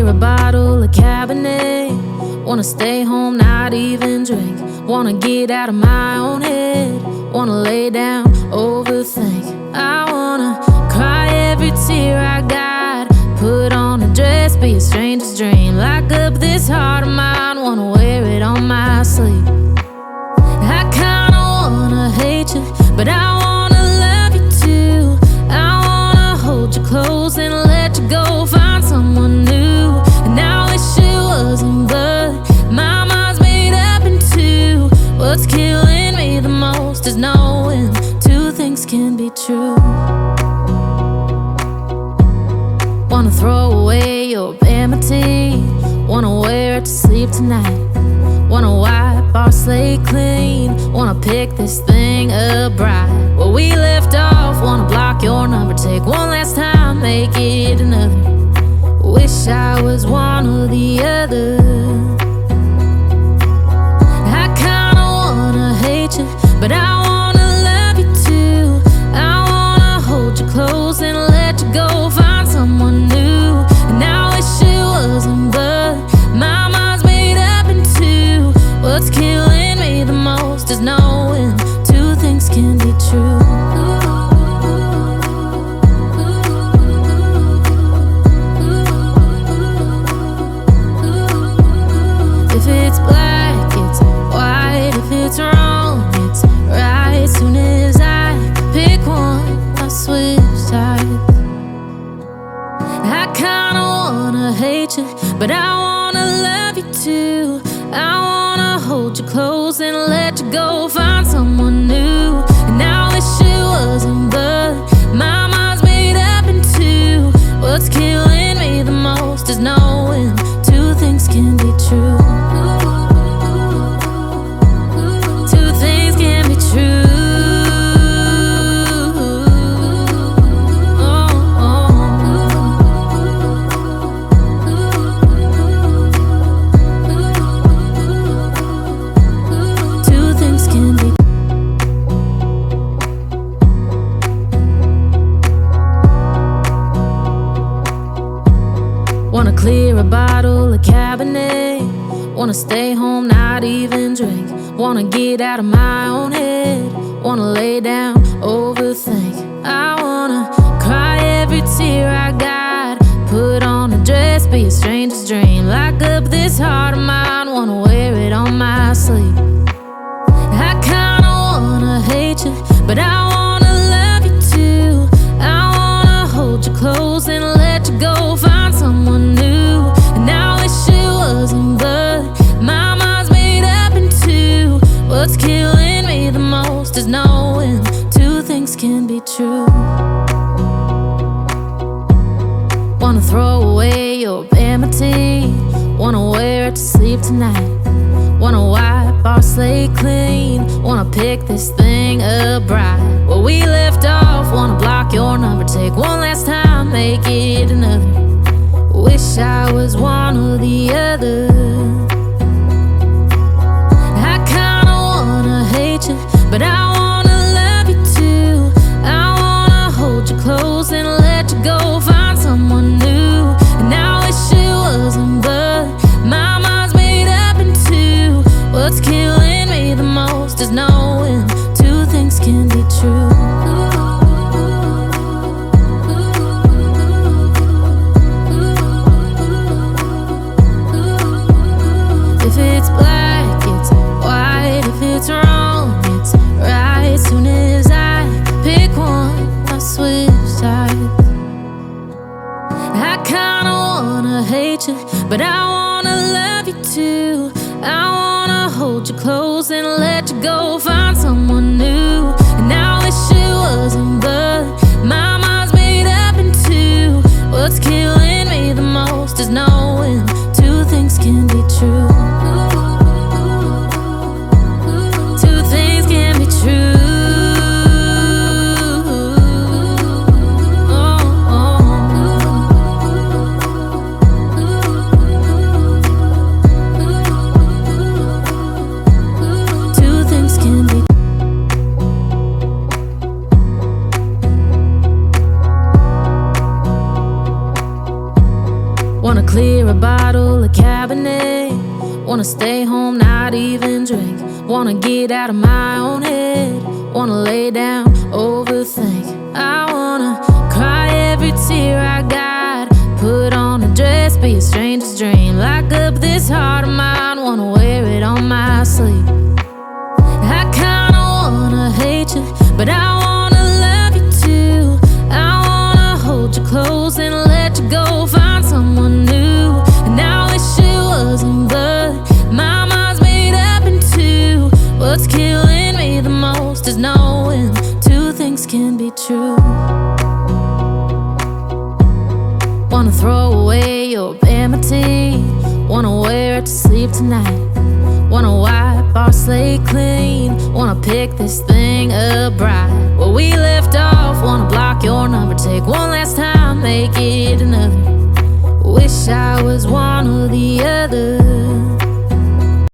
clear a bottle of Cabernet. Wanna stay home, not even drink. Wanna get out of my own head. Wanna lay down, overthink. I wanna cry every tear I got. Put on a dress, be a stranger's dream. Lock up this heart of mine, wanna wear it on my sleeve. I kinda wanna hate you, but I wanna love you too. I wanna hold you close and let you go. Find someone new, and I wish it wasn't, but my mind's made up in two. What's killing me the most is knowing two things can be true. Wanna throw away your vanity. Wanna wear it to sleep tonight. Wanna wipe our slate clean. Wanna pick this thing up right where we left off. Wanna block your number, take one last time, make it another. Wish I was one or the other. I kinda wanna hate you, but I wanna love you too. I wanna hold you close and let you go. Find someone new, and I wish it wasn't, but my mind's made up in two. What's killing me the most is knowing two things can be true. If it's black, it's white. If it's wrong, it's right. Soon as I pick one, I switch sides. I kinda wanna hate you, but I wanna love you too. I wanna hold you close and let you go. Find someone new, and I wish it wasn't, but my mind's made up in two. What's killing me the most is knowing two things can be true. Two things can be true. Wanna clear a bottle of Cabernet. Wanna stay home, not even drink. Wanna get out of my own head. Wanna lay down, overthink. I wanna cry every tear I got. Put on a dress, be a stranger's dream. Lock up this heart of mine, wanna wear it on my sleeve. I kinda wanna hate you, but I wanna love you too. I wanna hold you close and let you go. Find someone new, and I wish it wasn't, but my mind's made up in two. What's killing me the most is knowing two things can be true. Wanna throw away your vanity. Wanna wear it to sleep tonight. Wanna wipe our slate clean. Wanna pick this thing up right where we left off. Wanna block your number, take one last time, make it another. Wish I was one or the other. I kinda wanna hate you, but I wanna love you too. I wanna hold you close and let you go. Find someone new, and I wish it wasn't, but my mind's made up in two. What's killing me the most is knowing two things can be true. If it's black, it's white. If it's wrong, it's right. Soon as I pick one, I switch sides. I kinda wanna hate you, but I wanna love you too. I wanna hold you close and let you go. Find someone new, and I wish it wasn't, but my mind's made up in two. What's killing me the most is knowing two things can be true. Two things can be true. Two things can be stay home, not even drink. Wanna get out of my own head. Wanna lay down, overthink. I wanna cry every tear I got. Put on a dress, be a stranger's dream. Lock up this heart of mine, wanna wear it on my sleeve. I kinda wanna hate you, but I wanna love you too. I wanna hold you close and let you go, find someone new. And I wish it wasn't, but my mind's made up in two. What's killing me the most is knowing two things can be true. Wanna throw away your vanity, wanna wear it to sleep tonight. Wanna wipe our slate clean, wanna pick this thing up right where we left off. Wanna block your number, take one last time, make it another. Wish I was one or the other.